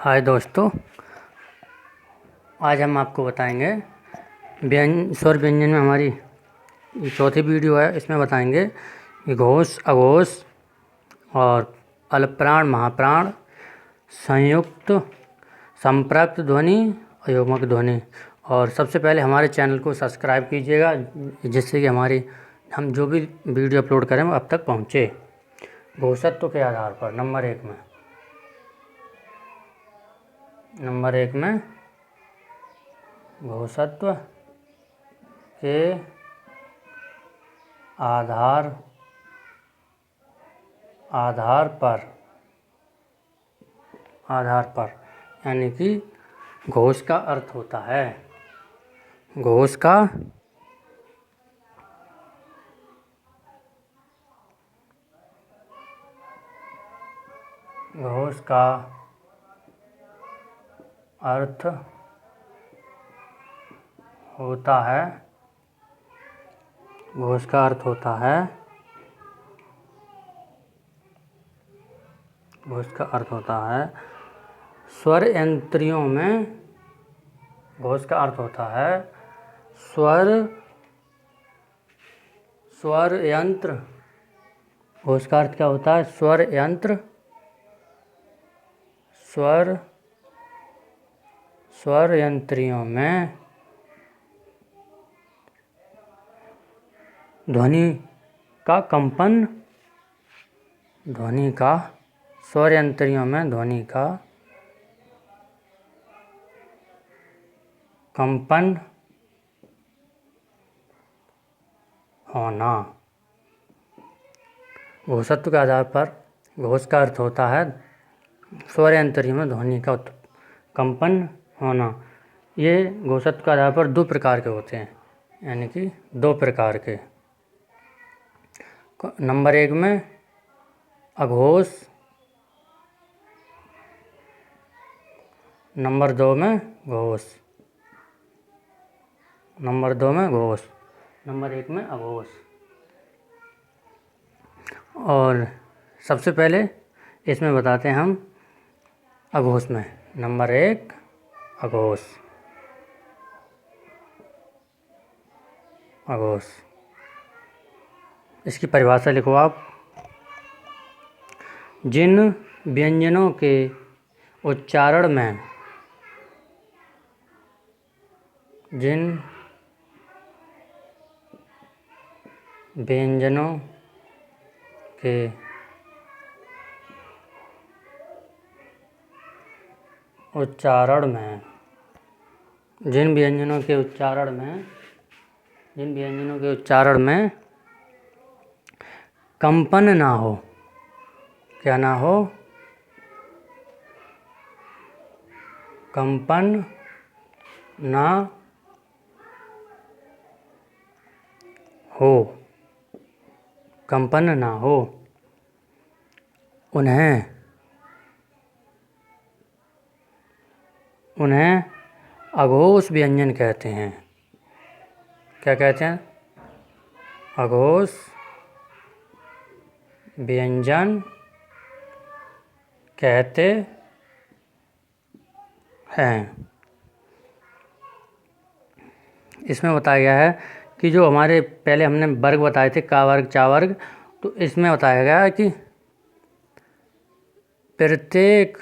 हाय दोस्तों, आज हम आपको बताएंगे स्वर व्यंजन में हमारी चौथी वीडियो है। इसमें बताएंगे कि घोष, अघोष और अल्पप्राण, महाप्राण, संयुक्त, संपृक्त ध्वनि और युग्मक ध्वनि। और सबसे पहले हमारे चैनल को सब्सक्राइब कीजिएगा, जिससे कि हम जो भी वीडियो अपलोड करें वो अब तक पहुँचे। घोषत्व के आधार पर नंबर एक में घोषत्व के आधार पर यानी कि घोष का अर्थ होता है घोष का अर्थ होता है स्वर यंत्रियों में घोष का अर्थ होता है स्वर यंत्र। घोष का अर्थ क्या होता है? स्वर यंत्र, स्वर यंत्रियों में ध्वनि का स्वर यंत्रियों में ध्वनि का कंपन होना। घोषत्व के आधार पर घोष का अर्थ होता है स्वर यंत्रियों में ध्वनि का कंपन होना। ये घोषत्व के आधार पर दो प्रकार के होते हैं, यानी कि दो प्रकार के। नंबर एक में अघोष, नंबर दो में घोष। नंबर एक में अघोष। और सबसे पहले इसमें बताते हैं हम अघोष में। नंबर एक अघोष। इसकी परिभाषा लिखो आप। जिन व्यंजनों के उच्चारण में कंपन ना हो। क्या ना हो? कंपन ना हो, उन्हें अघोष व्यंजन कहते हैं। क्या कहते हैं? अघोष व्यंजन कहते हैं। इसमें बताया गया है कि जो हमारे पहले हमने वर्ग बताए थे, का वर्ग, चा वर्ग, तो इसमें बताया गया है कि प्रत्येक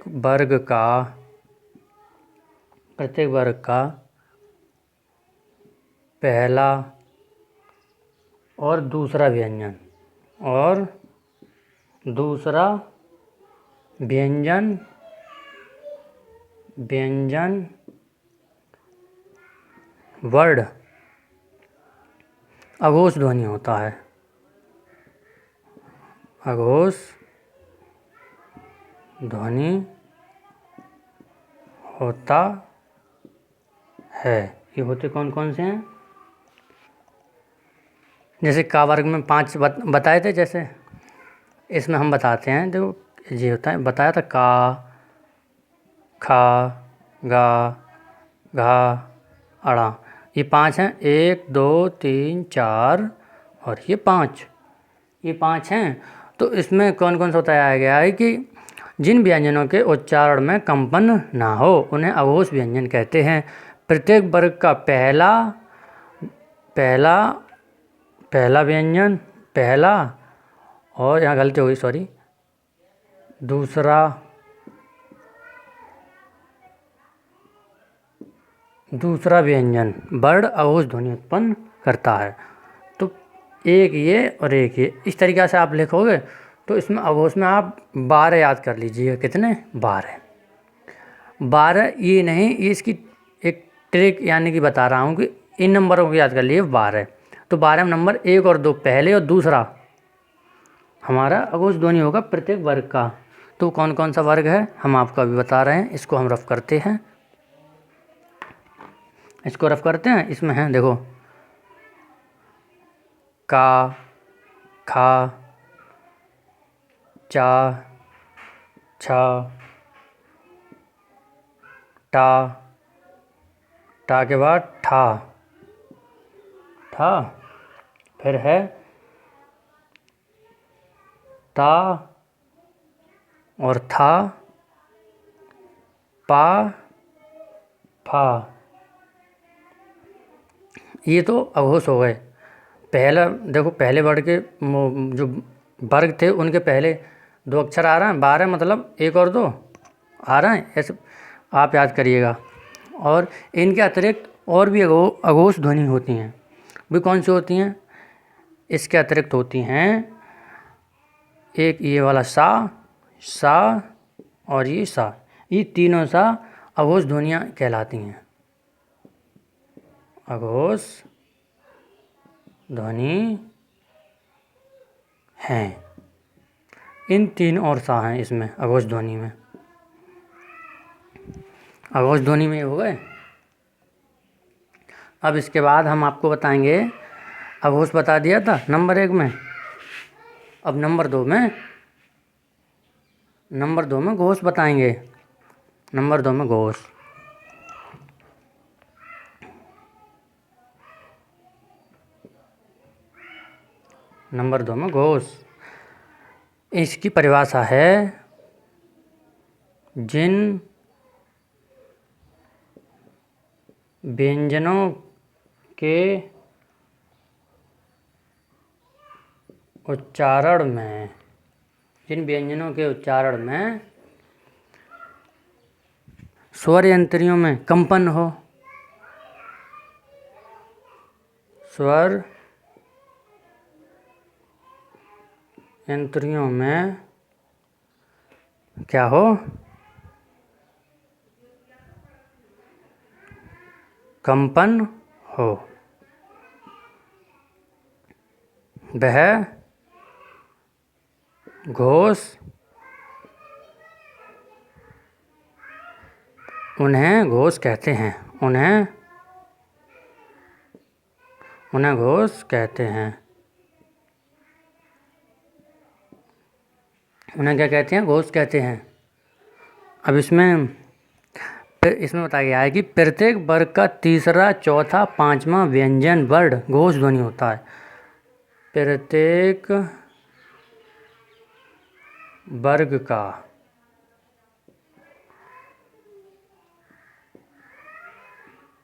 वर्ग का पहला और दूसरा व्यंजन वर्ड अघोष ध्वनि होता है। अघोष ध्वनि होता है। ये होते कौन कौन से हैं? जैसे का वर्ग में 5 बताए थे, जैसे इसमें हम बताते हैं। देखो ये होता है, बताया था का, खा, गा, घा, अड़ा। ये 5 हैं। 1 2 3 4 और ये 5 हैं। तो इसमें कौन कौन सा बताया गया है कि जिन व्यंजनों के उच्चारण में कंपन ना हो उन्हें अघोष व्यंजन कहते हैं। प्रत्येक वर्ग का पहला पहला पहला व्यंजन पहला, और यहाँ गलती हो गई सॉरी, दूसरा दूसरा व्यंजन वर्ण अघोष ध्वनि उत्पन्न करता है। तो एक ये और एक ये, इस तरीक़े से आप लिखोगे तो इसमें अघोष में आप 12 याद कर लीजिए। कितने? 12। 12 ये नहीं, ये इसकी एक ट्रिक यानी कि बता रहा हूँ कि इन नंबरों को याद कर लिए 12। तो 12 नंबर 1 और 2 पहले और दूसरा हमारा अघोष ध्वनि होगा प्रत्येक वर्ग का। तो कौन कौन सा वर्ग है हम आपको अभी बता रहे हैं, इसको हम रफ करते हैं। इसको रफ करते हैं। इसमें है देखो, का, खा, चा, छा, टा, टा के बाद ठा, ठा, फिर है ता और था, पा, फा। ये तो अघोष हो गए। पहला देखो, पहले वर्ग के जो वर्ग थे उनके पहले 2 अक्षर आ रहे हैं, 12 मतलब 1 और 2 आ रहे हैं, ऐसे आप याद करिएगा। और इनके अतिरिक्त और भी अघोष ध्वनि होती हैं। भी कौन सी होती हैं? इसके अतिरिक्त होती हैं एक ये वाला सा और ये सा, ये तीनों सा अघोष ध्वनियाँ कहलाती हैं। अघोष ध्वनि हैं। इन 3 और सा हैं इसमें अघोष ध्वनि में। अघोष ध्वनि में हो गए। अब इसके बाद हम आपको बताएंगे, अघोष बता दिया था नंबर 1 में। अब नंबर 2 में घोष बताएंगे। नंबर 2 में घोष। नंबर 2 में घोष। इसकी परिभाषा है जिन व्यंजनों के उच्चारण में स्वर यंत्रियों में कंपन हो, स्वर यंत्रियों में क्या हो? कंपन हो, वह घोष उन्हें घोष कहते हैं। उन्हें घोष कहते हैं। उन्हें क्या कहते हैं? घोष कहते हैं। अब इसमें बताया गया है कि प्रत्येक वर्ग का तीसरा, चौथा, 5वां व्यंजन वर्ण घोष ध्वनि होता है। प्रत्येक वर्ग का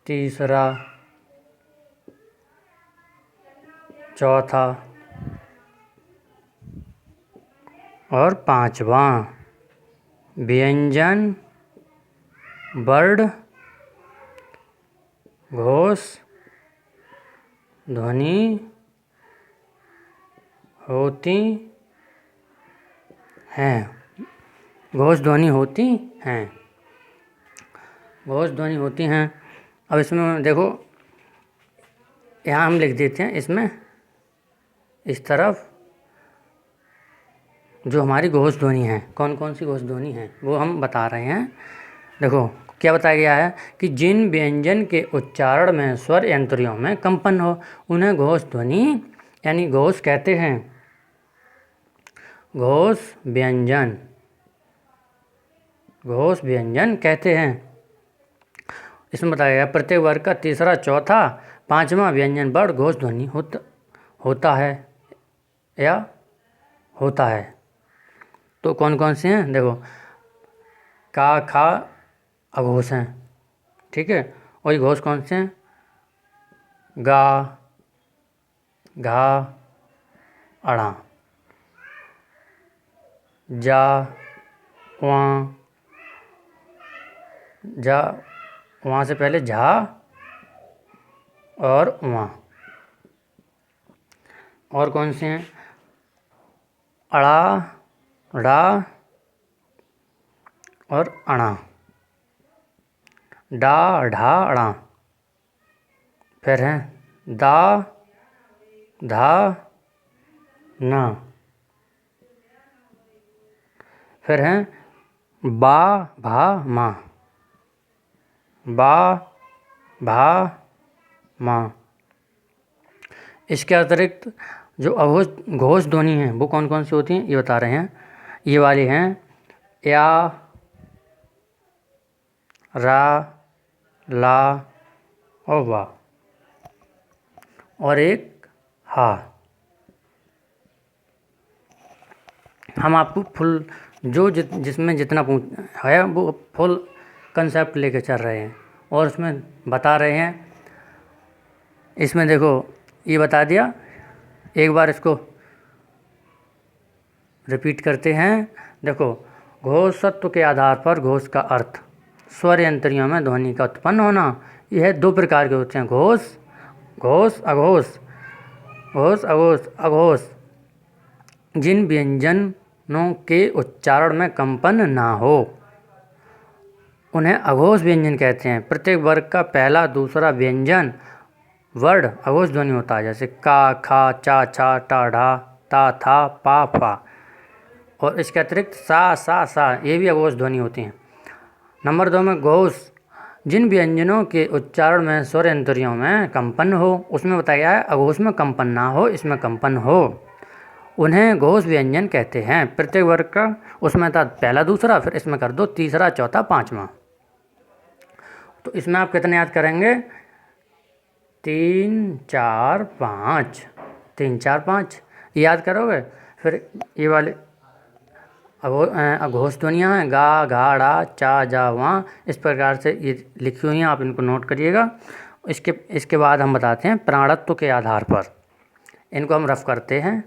तीसरा, चौथा और 5वां व्यंजन वर्ण घोष ध्वनि होती हैं। घोष ध्वनि होती हैं। घोष ध्वनि होती हैं। अब इसमें देखो, यहाँ हम लिख देते हैं इसमें इस तरफ जो हमारी घोष ध्वनि है, कौन कौन सी घोष ध्वनि है वो हम बता रहे हैं। देखो क्या बताया गया है कि जिन व्यंजन के उच्चारण में स्वर यंत्रियों में कंपन हो उन्हें घोष ध्वनि यानी घोष कहते हैं। घोष व्यंजन कहते हैं। इसमें बताया गया प्रत्येक वर्ग का तीसरा, चौथा, 5वां व्यंजन वर्ण घोष ध्वनि होता है या होता है। तो कौन कौन से हैं देखो, का, खा अघोष हैं, ठीक है। और ये घोष कौन से हैं, गा, घा, अड़ा, जा, वहाँ, जा, वहाँ से पहले झा और वहाँ। और कौन से हैं, अड़ा, ड़ा और अणा, डा, ढा, अणा। फिर हैं दा, धा, ना। फिर हैं बा, भा, मा, बा, भा, मा। इसके अतिरिक्त जो अघोष घोष ध्वनि हैं वो कौन कौन सी होती हैं ये बता रहे हैं। ये वाली हैं या, रा, ला और वा, और एक हा। हम आपको फुल जो जिसमें जितना है वो फुल कंसेप्ट लेके चल रहे हैं और उसमें बता रहे हैं। इसमें देखो ये बता दिया, एक बार इसको रिपीट करते हैं। देखो, घोषत्व के आधार पर घोष का अर्थ, स्वर यंत्रियों में ध्वनि का उत्पन्न होना। यह दो प्रकार के होते हैं, घोष, घोष, अघोष, घोष, अघोष, अघोष। जिन व्यंजनों के उच्चारण में कंपन ना हो उन्हें अघोष व्यंजन कहते हैं। प्रत्येक वर्ग का पहला दूसरा व्यंजन वर्ड अघोष ध्वनि होता है, जैसे का, खा, चा, छा, टा, ढा, ता, था, पा, फा। और इसके अतिरिक्त सा, ये भी अघोष ध्वनि होती हैं। नंबर 2 में घोष, जिन व्यंजनों के उच्चारण में स्वर यंत्रियों में कंपन हो, उसमें बताया गया है अघोष में कंपन ना हो, इसमें कंपन हो, उन्हें घोष व्यंजन कहते हैं। प्रत्येक वर्ग का उसमें था पहला दूसरा, फिर इसमें कर दो तीसरा चौथा पाँचवा। तो इसमें आप कितने याद करेंगे, 3 4 5, 3 4 5 याद करोगे। फिर ये वाले अघोष ध्वनियाँ हैं, गा, घा, ड़ा, चा, जा, वहाँ। इस प्रकार से ये लिखी हुई हैं, आप इनको नोट करिएगा। इसके बाद हम बताते हैं प्राणत्व के आधार पर, इनको हम रफ करते हैं।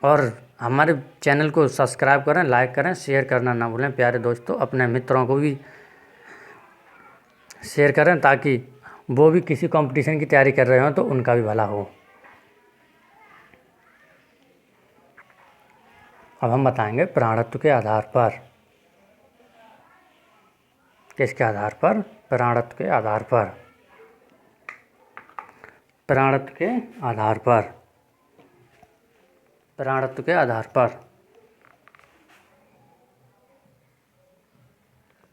और हमारे चैनल को सब्सक्राइब करें, लाइक करें, शेयर करना ना भूलें प्यारे दोस्तों। अपने मित्रों को भी शेयर करें ताकि वो भी किसी कंपटीशन की तैयारी कर रहे हो तो उनका भी भला हो। अब हम बताएंगे प्राणत्व के आधार पर। किसके आधार पर, प्राणत्व के आधार पर, प्राणत्व के आधार पर, प्राणत्व के आधार पर,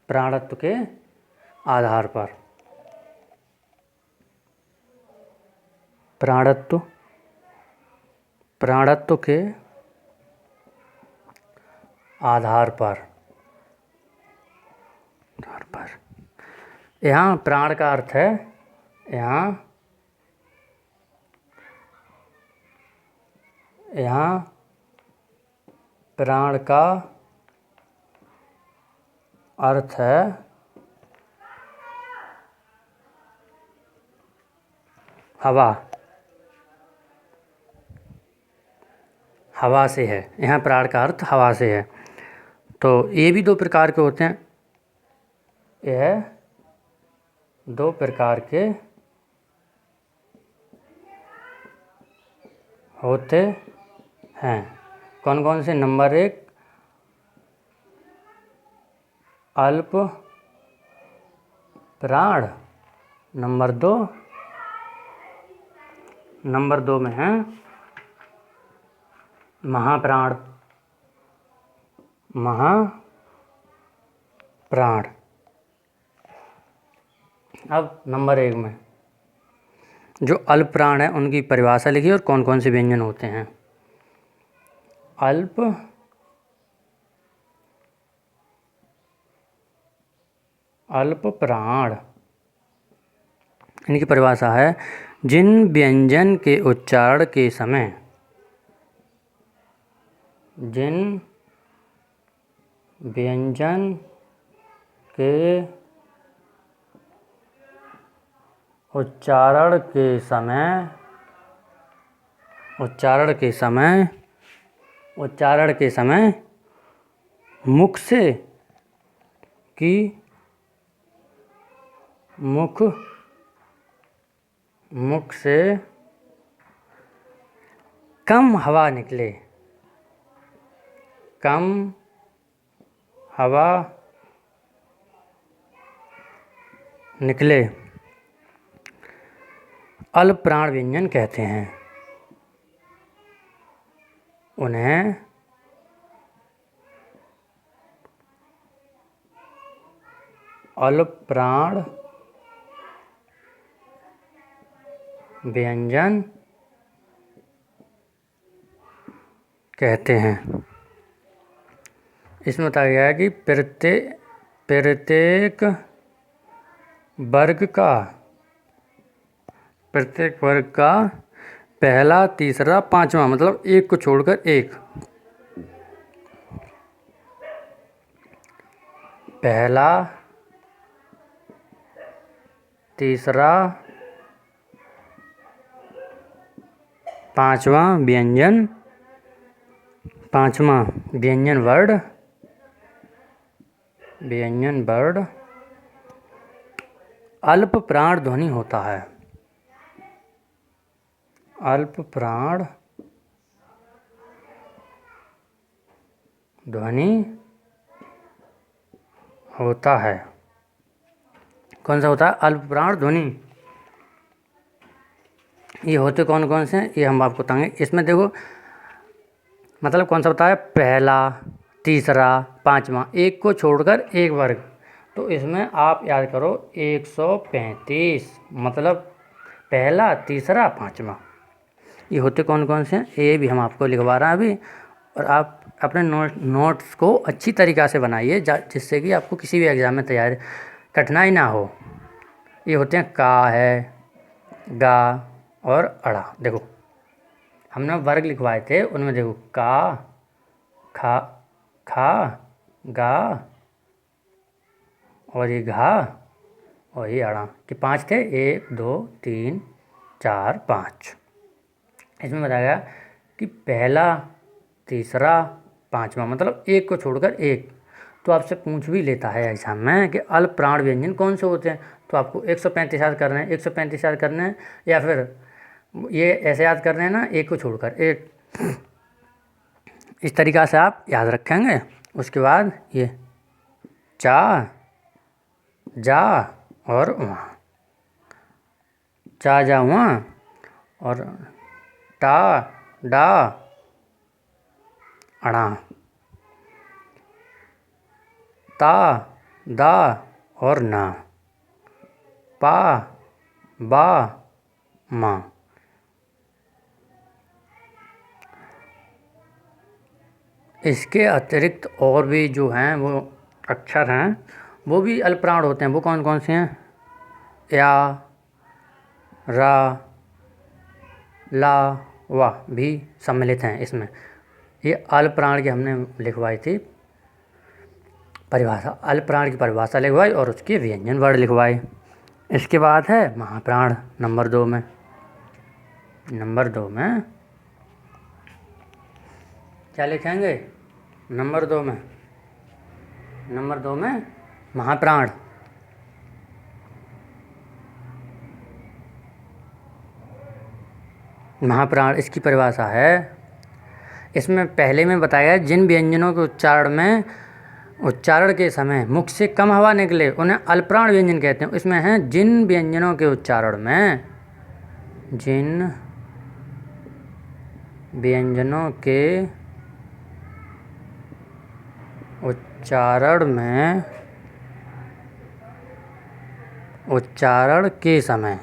प्राणत्व के आधार पर, प्राणत्व, प्राणत्व के आधार पर, यहाँ प्राण का अर्थ है, यहाँ प्राण का अर्थ है हवा, हवा से है। यहाँ प्राण का अर्थ हवा से है। तो ये भी 2 प्रकार के होते हैं, यह 2 प्रकार के होते हैं। कौन कौन से, नंबर 1 अल्प प्राण, नंबर 2 में है महाप्राण, महाप्राण। अब नंबर 1 में जो अल्प प्राण है उनकी परिभाषा लिखिए और कौन कौन से व्यंजन होते हैं। अल्प प्राण, इनकी परिभाषा है जिन व्यंजन के उच्चारण के समय जिन व्यंजन के उच्चारण के समय मुख से कम हवा निकले अल्पप्राण व्यंजन कहते हैं। उन्हें अल्पप्राण व्यंजन कहते हैं। इसमें बताया गया है कि प्रत्येक वर्ग का पहला, तीसरा, पांचवा, मतलब एक को छोड़कर एक। पहला, तीसरा, पांचवा व्यंजन वर्ड अल्पप्राण ध्वनि होता है। अल्पप्राण ध्वनि होता है। कौन सा होता है? अल्पप्राण ध्वनि। ये होते कौन कौन से हैं ये हम आपको बताएंगे। इसमें देखो मतलब कौन सा बताया? पहला, तीसरा, पांचवा, एक को छोड़कर एक वर्ग। तो इसमें आप याद करो 135, मतलब पहला, तीसरा, पांचवा। ये होते कौन कौन से हैं ये भी हम आपको लिखवा रहे हैं अभी। और आप अपने नोट्स को अच्छी तरीक़ा से बनाइए जिससे कि आपको किसी भी एग्ज़ाम में तैयारी कठिनाई ना हो। ये होते हैं का है, गा और अड़ा। देखो हमने वर्ग लिखवाए थे, उनमें देखो का, खा, गा और ये घा और ये अड़ा के 5 थे। 1, 2, 3, 4, 5। इसमें बताया गया कि पहला, तीसरा, पांचवा, मतलब एक को छोड़कर एक। तो आपसे पूछ भी लेता है एग्जाम में कि अल्पप्राण व्यंजन कौन से होते हैं। तो आपको 135 याद करने हैं, 135 याद करने हैं, या फिर ये ऐसे याद करने हैं ना, एक को छोड़कर एक। इस तरीक़ा से आप याद रखेंगे। उसके बाद ये चा, जा और वहाँ, चा, जा, वहाँ, और टा, डा, अड़ा, ता, दा और ना, पा, बा, मा। इसके अतिरिक्त और भी जो हैं वो अक्षर हैं वो भी अल्पप्राण होते हैं। वो कौन कौन से हैं? या, रा, ला, वा भी सम्मिलित हैं इसमें। ये अल्पप्राण की हमने लिखवाई थी परिभाषा, अल्पप्राण की परिभाषा लिखवाई और उसके व्यंजन वर्ड लिखवाए। इसके बाद है महाप्राण नंबर 2 में। नंबर 2 में क्या लिखेंगे? नंबर 2 में महाप्राण। महाप्राण इसकी परिभाषा है। इसमें पहले में बताया है जिन व्यंजनों के उच्चारण के समय मुख से कम हवा निकले उन्हें अल्पप्राण व्यंजन कहते हैं। इसमें है जिन व्यंजनों के उच्चारण में उच्चारण के समय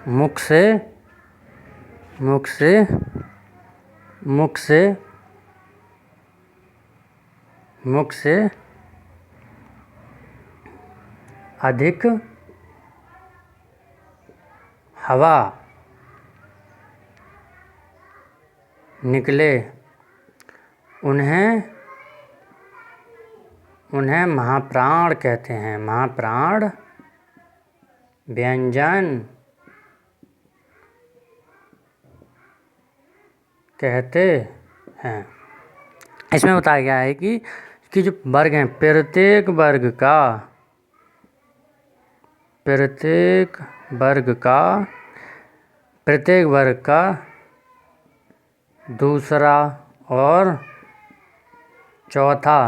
मुख से अधिक हवा निकले उन्हें महाप्राण कहते हैं। महाप्राण व्यंजन कहते हैं। इसमें बताया गया है कि जो वर्ग हैं, प्रत्येक वर्ग का दूसरा और चौथा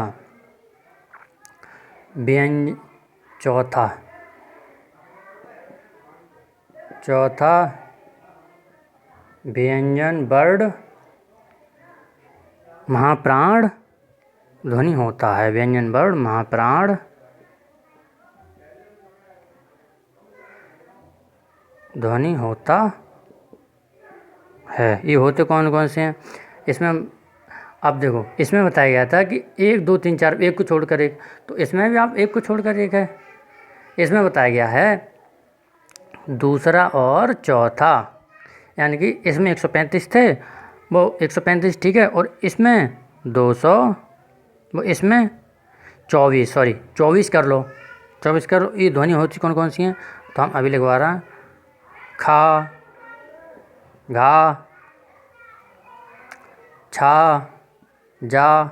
व्यंजन वर्ण महाप्राण ध्वनि होता है। व्यंजन वर्ण महाप्राण ध्वनि होता है। ये होते कौन कौन से हैं इसमें? अब देखो, इसमें बताया गया था कि 1 2 3 4, एक को छोड़कर एक, तो इसमें भी आप एक को छोड़कर एक है। इसमें बताया गया है दूसरा और चौथा, यानी कि इसमें 135 थे, वो 135 ठीक है, और इसमें 200, वो इसमें 24 कर लो। ये ध्वनि होती कौन कौन सी हैं? तो हम अभी लिखवा रहे हैं। खा, घा, छा, जा,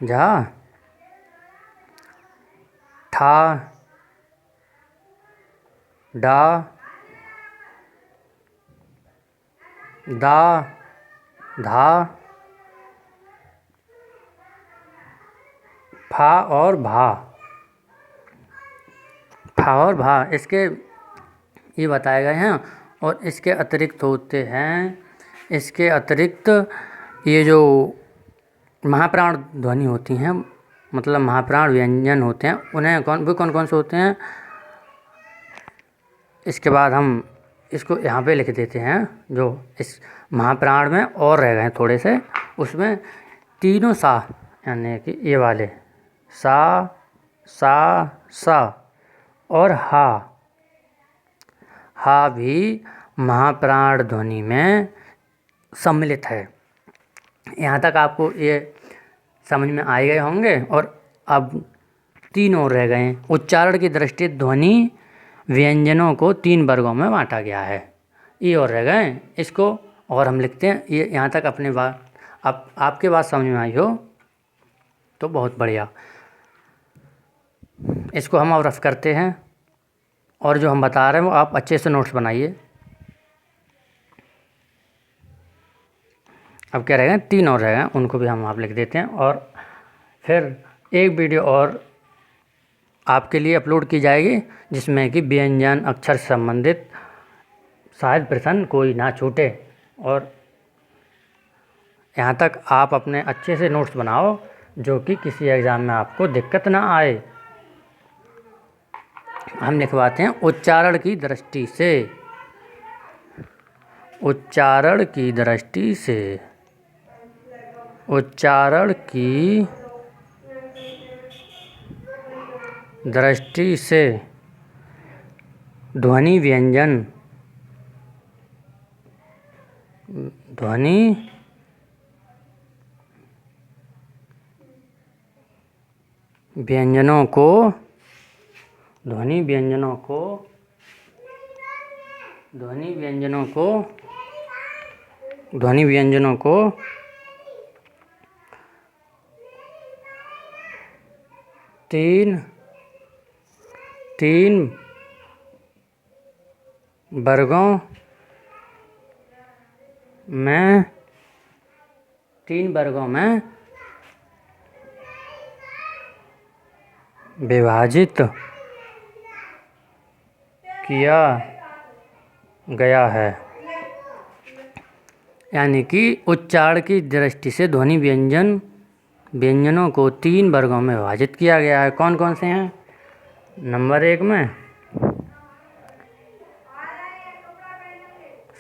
झा, ठा, डा, दा, धा, फा और भा इसके ये बताए गए हैं। और इसके अतिरिक्त होते हैं, इसके अतिरिक्त ये जो महाप्राण ध्वनि होती हैं, मतलब महाप्राण व्यंजन होते हैं, उन्हें कौन कौन से होते हैं? इसके बाद हम इसको यहाँ पे लिख देते हैं। जो इस महाप्राण में और रह गए थोड़े से, उसमें तीनों सा, यानी कि ये वाले सा और हा भी महाप्राण ध्वनि में सम्मिलित है। यहाँ तक आपको ये समझ में आ गए होंगे। और अब 3 और रह गए हैं। उच्चारण की दृष्टि ध्वनि व्यंजनों को 3 वर्गों में बांटा गया है। ये और रह गए, इसको और हम लिखते हैं। ये यहाँ तक अपने बात, अब आपके बात समझ में आई हो तो बहुत बढ़िया। इसको हम अब रफ करते हैं, और जो हम बता रहे हैं वो आप अच्छे से नोट्स बनाइए। अब क्या रह गए? 3 और रह गए, उनको भी हम आप लिख देते हैं। और फिर एक वीडियो और आपके लिए अपलोड की जाएगी, जिसमें कि व्यंजन अक्षर से संबंधित शायद प्रश्न कोई ना छूटे। और यहाँ तक आप अपने अच्छे से नोट्स बनाओ, जो कि किसी एग्ज़ाम में आपको दिक्कत ना आए। हम लिखवाते हैं उच्चारण की दृष्टि से। उच्चारण की दृष्टि से ध्वनि व्यंजनों को तीन वर्गों में विभाजित किया गया है। यानी कि उच्चारण की दृष्टि से ध्वनि व्यंजनों को 3 वर्गों में विभाजित किया गया है। कौन कौन से हैं? नंबर 1 में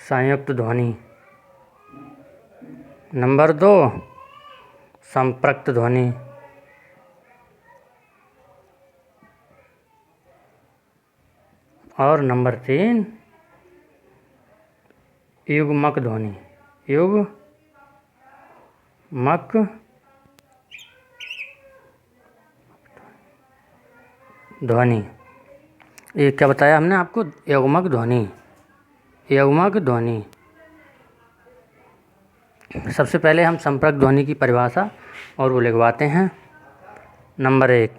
संयुक्त ध्वनि, नंबर 2 संपृक्त ध्वनि, और नंबर 3 युग्मक ध्वनि। युग्मक ध्वनि, ये क्या बताया हमने आपको? युग्मक ध्वनि। युग्मक ध्वनि। सबसे पहले हम संपर्क ध्वनि की परिभाषा और वो लिखवाते हैं। नंबर 1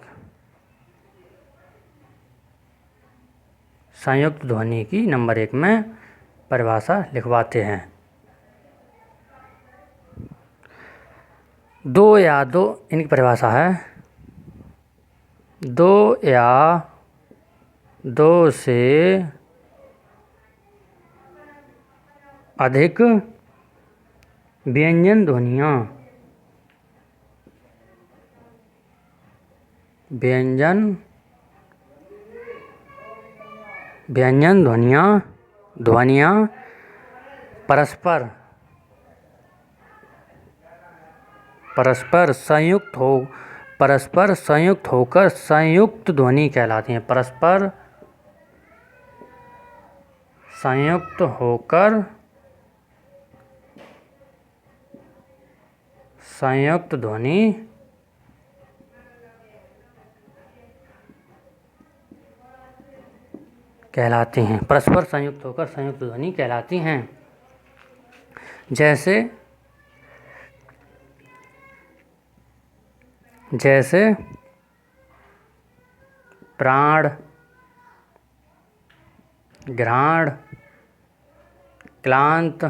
संयुक्त ध्वनि की नंबर 1 में परिभाषा लिखवाते हैं। दो या दो, इनकी परिभाषा है 2 या 2 से अधिक व्यंजन ध्वनियाँ, व्यंजन ध्वनियाँ परस्पर संयुक्त होकर संयुक्त ध्वनि कहलाती हैं। परस्पर संयुक्त होकर संयुक्त ध्वनि कहलाती हैं। परस्पर संयुक्त होकर संयुक्त ध्वनि कहलाती हैं। जैसे प्राण, घ्राण, क्लांत,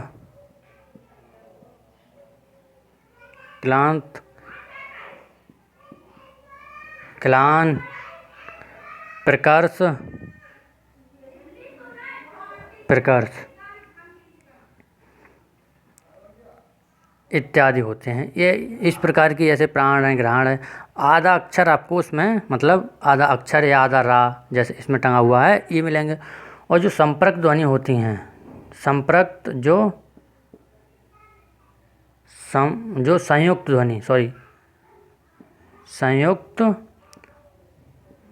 क्लान, प्रकर्ष इत्यादि होते हैं। ये इस प्रकार की, जैसे प्राण है, घ्राण है, आधा अक्षर आपको उसमें, मतलब आधा अक्षर या आधा रा जैसे इसमें टंगा हुआ है, ये मिलेंगे। और जो संपर्क ध्वनि होती हैं, संयुक्त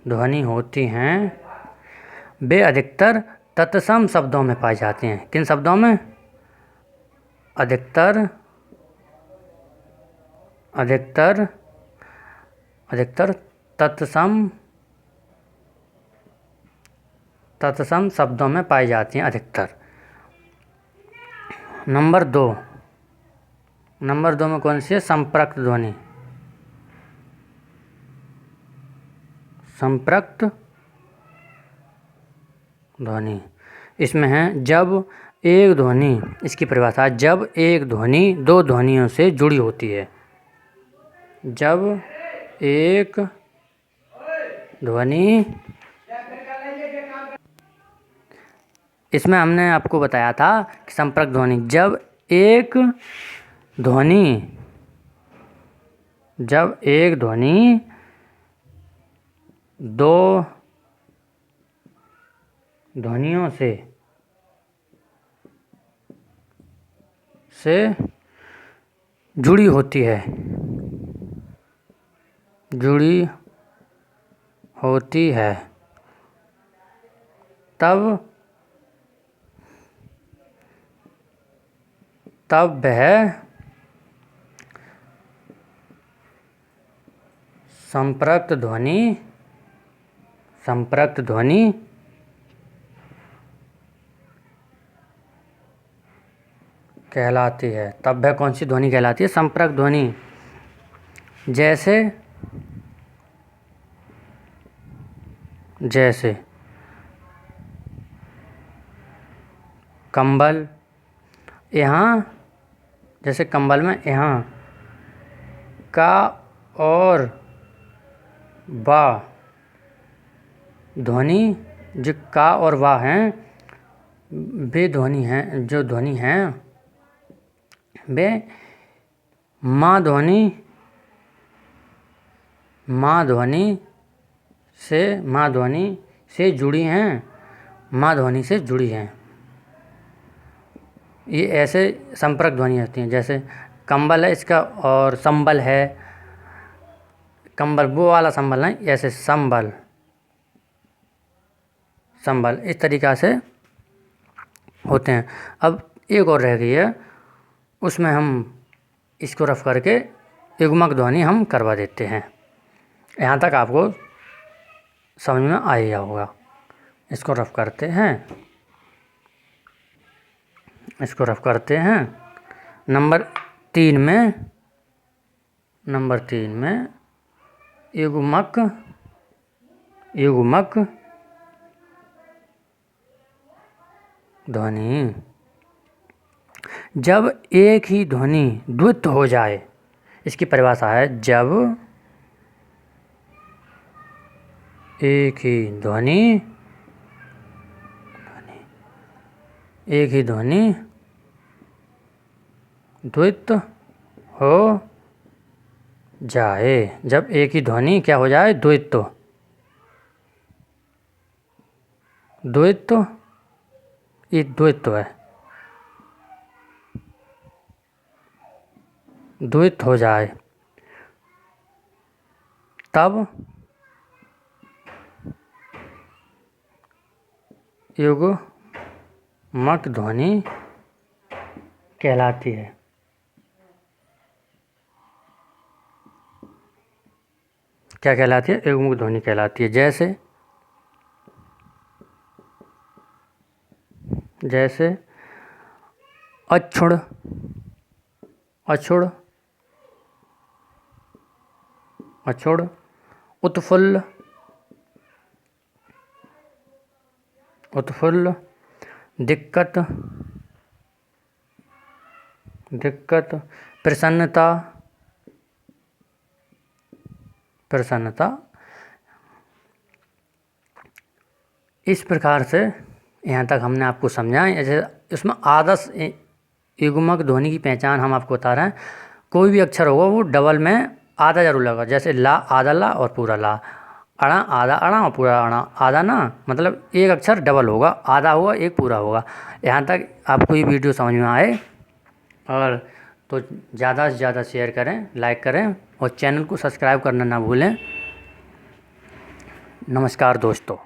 ध्वनि होती हैं, वे अधिकतर तत्सम शब्दों में पाई जाती हैं। किन शब्दों में? अधिकतर तत्सम शब्दों में पाई जाती हैं अधिकतर। नंबर 2 में कौन सी है? संपर्क ध्वनि। संपर्क ध्वनि इसमें है जब एक ध्वनि, इसकी परिभाषा, जब एक ध्वनि दो ध्वनियों से जुड़ी होती है। जब एक ध्वनि, इसमें हमने आपको बताया था कि संपर्क ध्वनि, जब एक ध्वनि दो ध्वनियों से जुड़ी होती है, तब वह संपर्क ध्वनि कहलाती है। तब वह कौन सी ध्वनि कहलाती है? संपर्क ध्वनि। जैसे कंबल, यहाँ, जैसे कंबल में यहाँ का और बा ध्वनि, जो का और वा हैं, वे ध्वनि हैं, जो ध्वनि हैं वे माँ ध्वनि से जुड़ी हैं। ये ऐसे संपर्क ध्वनि होती हैं। जैसे कंबल है इसका, और संबल है, कंबल वो वाला संबल नहीं, ऐसे संबल संबल, इस तरीक़ा से होते हैं। अब एक और रह गई है, उसमें हम इसको रफ करके युग्मक ध्वनि हम करवा देते हैं। यहाँ तक आपको समझ में आ गया होगा। इसको रफ करते हैं, इसको रफ करते हैं। नंबर 3 में युग्मक ध्वनि, जब एक ही ध्वनि द्वित्व हो जाए, इसकी परिभाषा है जब एक ही ध्वनि द्वित्व हो जाए, जब एक ही ध्वनि क्या हो जाए, द्वित्व, ये द्वित्व है, द्वित्व हो जाए, तब युग्मक ध्वनि कहलाती है। क्या कहलाती है? युग्मक ध्वनि कहलाती है। जैसे अक्षुण, उत्फुल्ल, दिक्कत, प्रसन्नता, इस प्रकार से यहाँ तक हमने आपको समझाया। जैसे इसमें आदर्श युग्मक ध्वनि की पहचान हम आपको बता रहे हैं। कोई भी अक्षर होगा वो डबल में आधा जरूर लगा, जैसे ला आधा ला और पूरा ला, अड़ा आधा अड़ा और पूरा अड़ा, आधा ना मतलब एक अक्षर डबल होगा, आधा होगा एक पूरा होगा। यहाँ तक आपको ये वीडियो समझ में आए और तो ज़्यादा से ज़्यादा शेयर करें, लाइक करें और चैनल को सब्सक्राइब करना ना भूलें। नमस्कार दोस्तों।